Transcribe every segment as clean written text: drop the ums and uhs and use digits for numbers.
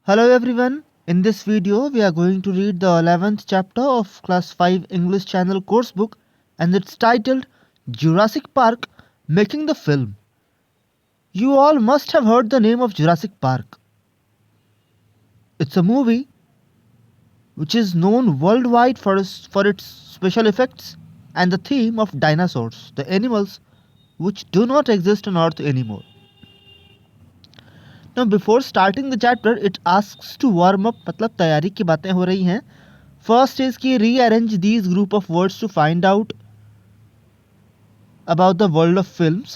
Hello everyone. In this video, we are going to read the 11th chapter of Class 5 English Channel course book, and it's titled Jurassic Park Making the Film. You all must have heard the name of Jurassic Park. It's a movie which is known worldwide for its special effects and the theme of dinosaurs, the animals which do not exist on Earth anymore. Now before starting the chapter, it asks to warm up, मतलब तैयारी की बातें हो रही हैं. First is कि rearrange these group of words to find out about the world of films.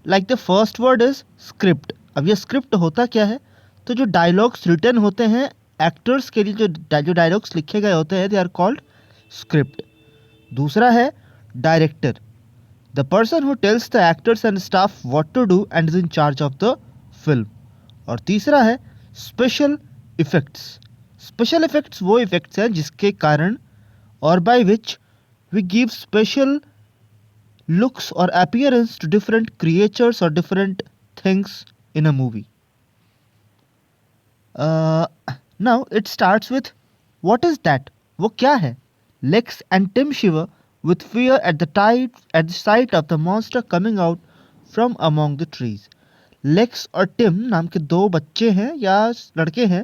Like the first word is script. अब ये script होता क्या है? तो जो dialogues written होते हैं actors के लिए, जो dialogues लिखे गए होते हैं, they are called script. दूसरा है director, the person who tells the actors and staff what to do and is in charge of the film. और तीसरा है special effects. Special effects वो effects हैं जिसके कारण or by which we give special looks or appearance to different creatures or different things in a movie. Now it starts with what is that? वो क्या है? Lex and Tim shiver with fear at the sight of the monster coming out from among the trees. Lex और Tim नाम के दो बच्चे हैं या लड़के हैं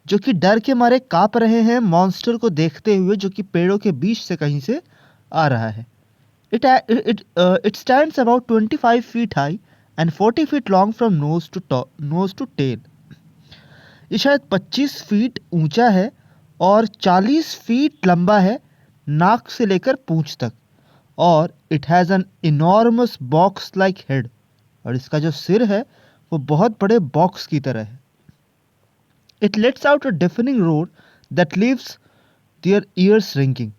जो कि डर के मारे कांप रहे हैं मॉन्स्टर को देखते हुए जो कि पेड़ों के बीच से कहीं से आ रहा है. It stands about 25 feet high and 40 feet long from nose to tail. ये शायद 25 फीट ऊंचा है और 40 फीट लंबा है नाक से लेकर पूंछ तक. और it has an enormous box like head. और इसका जो सिर है वो बहुत बड़े बॉक्स की तरह है. It lets out a deafening roar that leaves their ears ringing.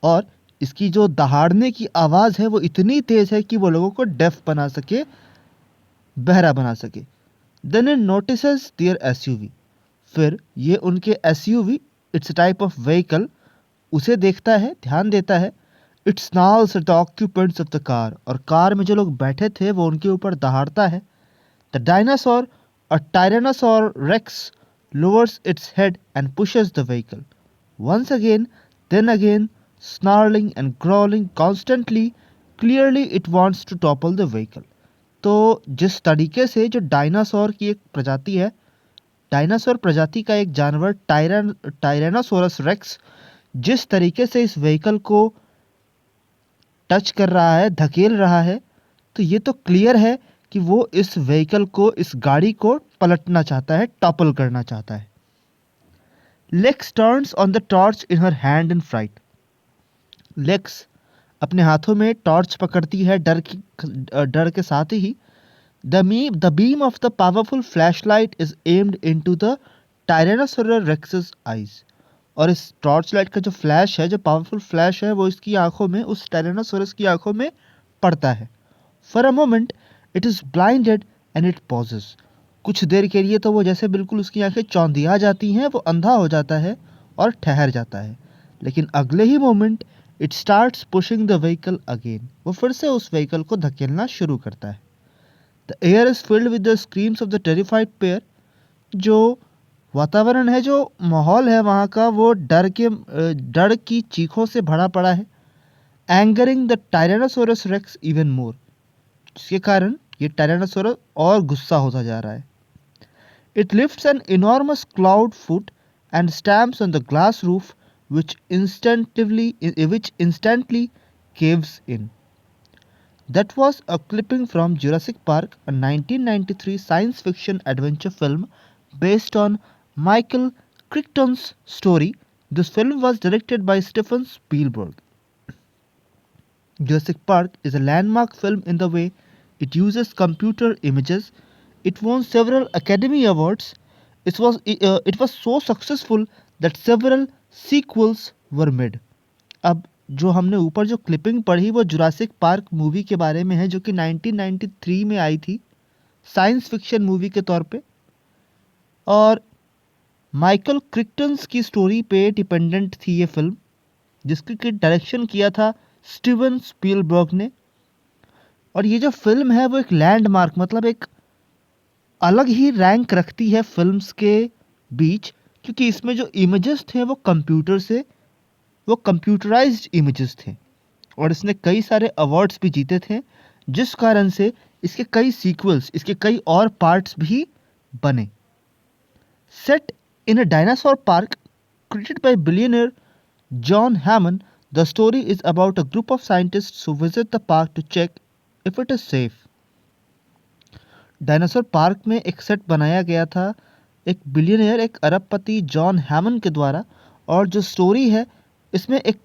और इसकी जो दहाड़ने की आवाज़ है वो इतनी तेज़ है कि वो लोगों को डेफ बना सके, बहरा बना सके. Then it notices their SUV. फिर ये उनके SUV, it's type of vehicle, उसे देखता है, ध्यान देता है. It snarls at the occupants of the car. और कार में जो लोग बैठे थे वो उनके ऊपर दहाड़ता है. The dinosaur, a Tyrannosaurus Rex, lowers its head and pushes the vehicle. Once again, then again, snarling and growling constantly, clearly it wants to topple the vehicle. तो जिस तरीके से जो डायनासोर की एक प्रजाति है, डायनासोर प्रजाति का एक जानवर टायरानोसोरस रेक्स जिस तरीके से इस व्हीकल को टच कर रहा है, धकेल रहा है, तो ये तो क्लियर है कि वो इस व्हीकल को, इस गाड़ी को पलटना चाहता है, टॉपल करना चाहता है. Lex turns on the torch in her hand in fright. Lex अपने हाथों में टॉर्च पकड़ती है डर के साथ ही. The beam of the powerful flashlight is aimed into the tyrannosaurus rex's eyes. और इस टॉर्च लाइट का जो फ्लैश है, जो पावरफुल फ्लैश है, वो इसकी आंखों में, उस टायरानोसोरस की आंखों में पड़ता है. For a moment it is blinded and it pauses. कुछ देर के लिए तो वो जैसे बिल्कुल उसकी आंखें चौंधिया जाती हैं, वो अंधा हो जाता है और ठहर जाता है. लेकिन अगले ही moment it starts pushing the vehicle again. वो फिर से उस व्हीकल को धकेलना शुरू करता है. The air is filled with the screams of the terrified pair. जो वातावरण है, जो माहौल है वहाँ का, वो डर की चीखों से भरा पड़ा है. Angering the Tyrannosaurus rex even more. जिसके कारण ये टायरानोसोरस और गुस्सा होता जा रहा है. It lifts an enormous cloud foot and stamps on the glass roof which instantly caves in. That was a clipping from Jurassic Park, a 1993 science fiction adventure film based on Michael Crichton's story. This film was directed by Steven Spielberg. Jurassic Park is a landmark film in the way it uses computer images. It won several Academy Awards. It was so successful that several sequels were made. अब जो हमने ऊपर जो clipping पढ़ी वो Jurassic park movie के बारे में है, जो कि 1993 में आई थी साइंस फिक्शन मूवी के तौर पे, और माइकल क्रिक्टन्स की स्टोरी पे डिपेंडेंट थी ये फिल्म, जिसकी डायरेक्शन किया था स्टीवन स्पीलबर्ग ने. और ये जो फिल्म है वो एक लैंडमार्क, मतलब एक अलग ही रैंक रखती है फिल्म्स के बीच, क्योंकि इसमें जो इमेजेस थे वो कंप्यूटराइज्ड इमेजेस थे और इसने कई सारे अवार्ड्स भी जीते थे, जिस कारण से इसके कई सीक्वल्स, इसके कई और पार्ट्स भी बने। Set in a dinosaur park created by billionaire John Hammond, the story is about a group of scientists who visit the park to check if it is safe. Dinosaur park में एक set बनाया गया था एक billionaire, एक अरबपति John हैमन के द्वारा, और जो स्टोरी है इसमें एक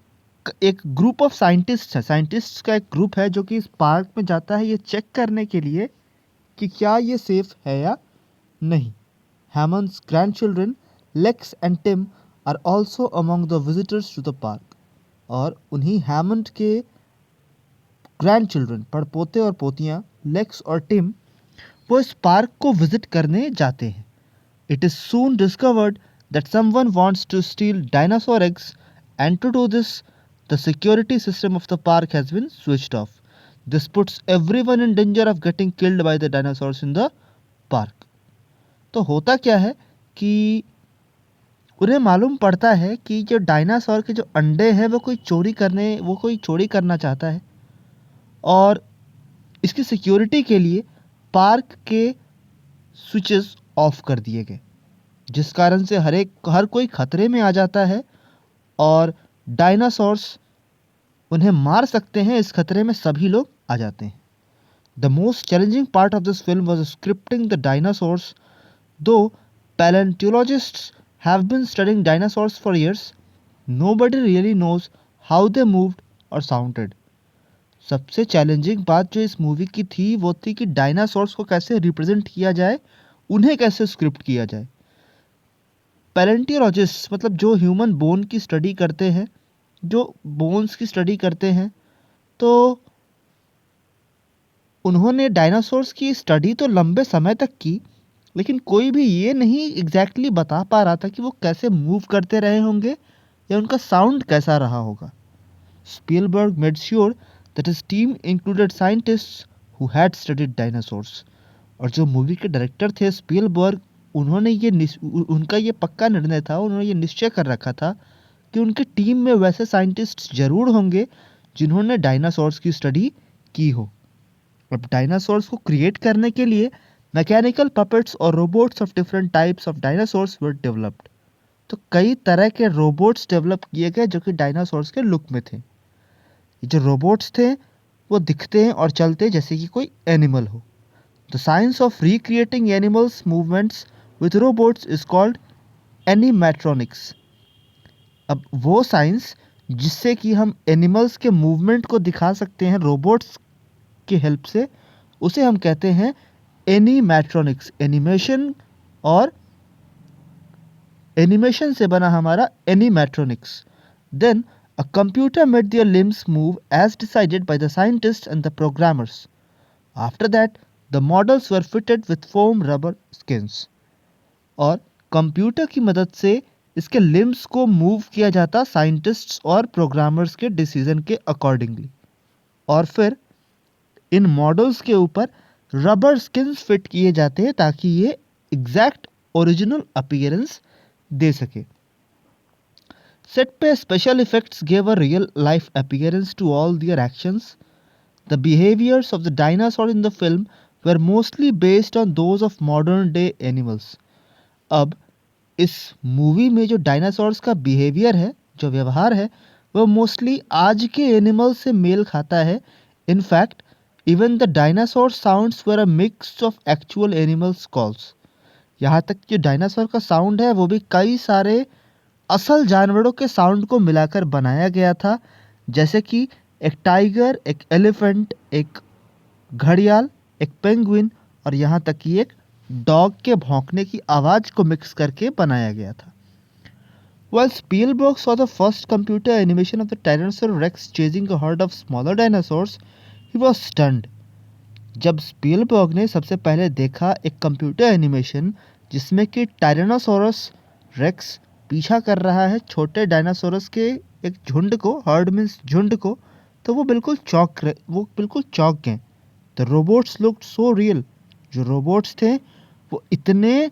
एक ग्रुप ऑफ साइंटिस्ट है, साइंटिस्ट्स का एक ग्रुप है जो कि इस पार्क में जाता है ये चेक करने के लिए कि क्या ये सेफ है या नहीं। Hammond's grandchildren Lex and Tim are also among the visitors to the park, और उन्हीं हैमंड के ग्रैंडचिल्ड्रन, पड़पोते और पोतियाँ लेक्स और टिम, वो इस पार्क को विजिट करने जाते हैं। It is soon discovered that someone wants to steal dinosaur eggs, and to do this, the security system of the park has been switched off. This puts everyone in danger of getting killed by the dinosaurs in the park. तो होता क्या है कि उन्हें मालूम पड़ता है कि जो डायनासोर के जो अंडे हैं वो कोई चोरी करना चाहता है, और इसकी सिक्योरिटी के लिए पार्क के स्विचेस ऑफ कर दिए गए, जिस कारण से हर कोई खतरे में आ जाता है और डायनासोर्स उन्हें मार सकते हैं। इस खतरे में सभी लोग आ जाते हैं। The most challenging part of this film was scripting the dinosaurs. Though palaeontologists have been studying dinosaurs for years, nobody really knows how they moved और साउंडेड। सबसे चैलेंजिंग बात जो इस मूवी की थी वो थी कि डायनासोर्स को कैसे रिप्रेजेंट किया जाए, उन्हें कैसे स्क्रिप्ट किया जाए। पैलेंटियोलॉजिस्ट मतलब जो ह्यूमन बोन की स्टडी करते हैं, जो बोन्स की स्टडी करते हैं, तो उन्होंने डायनासोर्स की स्टडी तो लंबे समय तक की, लेकिन कोई भी ये नहीं एग्जैक्टली बता पा रहा था कि वो कैसे मूव करते रहे होंगे या उनका साउंड कैसा रहा होगा। Spielberg made sure that his team included scientists who had studied dinosaurs, और जो मूवी के डायरेक्टर थे स्पीलबर्ग, उनका ये पक्का निर्णय था, उन्होंने ये निश्चय कर रखा था कि उनकी टीम में वैसे साइंटिस्ट जरूर होंगे जिन्होंने डायनासोर्स की स्टडी की हो। अब डायनासोर्स को क्रिएट करने के लिए मैकेनिकल पपेट्स और robots of different types of dinosaurs were developed. तो कई तरह के रोबोट्स डेवलप किए गए जो कि डायनासोर्स के लुक में थे। ये जो रोबोट्स थे वो दिखते हैं और चलते हैं जैसे कि कोई एनिमल हो। The science of recreating animals movements with robots is called animatronics. अब वो साइंस जिससे कि हम एनिमल्स के मूवमेंट को दिखा सकते हैं रोबोट्स की हेल्प से, उसे हम कहते हैं एनिमेट्रॉनिक्स। एनिमेशन और एनिमेशन से बना हमारा animatronics. Then a computer made their limbs move as decided by the scientists and the programmers. After that, the models were fitted with foam rubber skins. और कंप्यूटर की मदद से इसके लिम्स को मूव किया जाता साइंटिस्ट्स और प्रोग्रामर्स के डिसीजन के अकॉर्डिंगली, और फिर इन मॉडल्स के ऊपर रबर स्किन्स फिट किए जाते हैं ताकि ये एग्जैक्ट ओरिजिनल अपीयरेंस दे सके। सेट पे special effects gave a real life appearance to all their actions. The behaviors of the dinosaur in the film were mostly based on those of modern day animals. अब इस movie में जो dinosaurs का behaviour है, जो व्यवहार है, वो मोस्टली आज के एनिमल से मेल खाता है। In fact even the dinosaur sounds were a mix of actual animals calls. यहाँ तक जो डायनासोर का साउंड है वो भी कई सारे असल जानवरों के साउंड को मिलाकर बनाया गया था, जैसे कि एक टाइगर, एक एलिफेंट, एक घड़ियाल, एक पेंगुइन, और यहाँ तक कि एक डॉग के भौंकने की आवाज़ को मिक्स करके बनाया गया था। While Spielberg saw the first computer animation of the Tyrannosaurus Rex chasing a herd of smaller dinosaurs, he was stunned. जब स्पीलबर्ग ने सबसे पहले देखा एक कंप्यूटर एनिमेशन जिसमें कि टायरानोसोरस रेक्स पीछा कर रहा है छोटे डायनासोरस के एक झुंड को, हर्ड मीन्स झुंड को, तो वो बिल्कुल चौंक गए। The robots looked so real. जो रोबोट्स थे वो इतने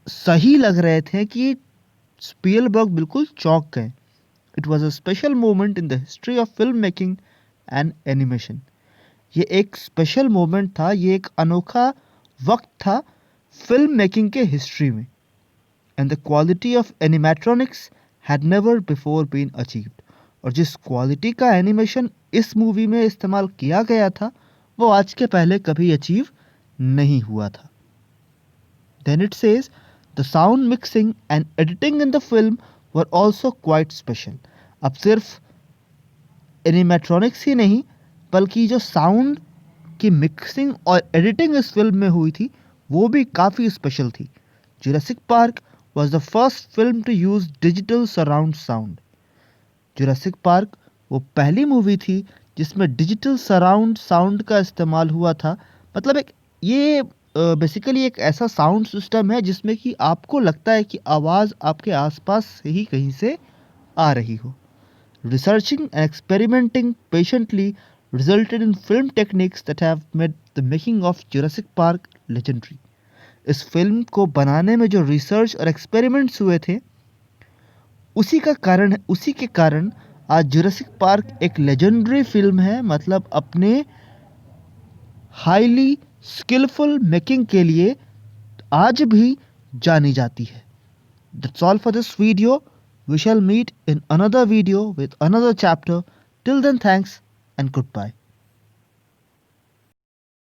सही लग रहे थे कि स्पीलबर्ग बिल्कुल चौंक गए। It was a special moment in the history of film making and animation. ये एक स्पेशल मोमेंट था, ये एक अनोखा वक्त था फिल्म मेकिंग के हिस्ट्री में। And the quality of animatronics had never before been achieved. और जिस क्वालिटी का एनिमेशन इस मूवी में इस्तेमाल किया गया था वो आज के पहले कभी अचीव नहीं हुआ था। Then it says the sound mixing and editing in the film were also quite special. अब सिर्फ एनिमेट्रॉनिक्स ही नहीं बल्कि जो साउंड की मिक्सिंग और एडिटिंग इस फिल्म में हुई थी वो भी काफ़ी स्पेशल थी। Jurassic park was the first film to use digital surround sound. Jurassic park वो पहली मूवी थी जिसमें डिजिटल सराउंड साउंड का इस्तेमाल हुआ था। मतलब एक ये बेसिकली एक ऐसा साउंड सिस्टम है जिसमें कि आपको लगता है कि आवाज़ आपके आसपास से ही कहीं से आ रही हो। Researching and experimenting patiently resulted in film techniques that have made the making of Jurassic Park legendary. इस फिल्म को बनाने में जो रिसर्च और एक्सपेरिमेंट्स हुए थे उसी के कारण आज जुरासिक पार्क एक लेजेंडरी फिल्म है। मतलब अपने हाईली स्किलफुल मेकिंग के लिए आज भी जानी जाती है। That's all for this video. We shall meet in another video with another chapter. Till then, thanks and goodbye.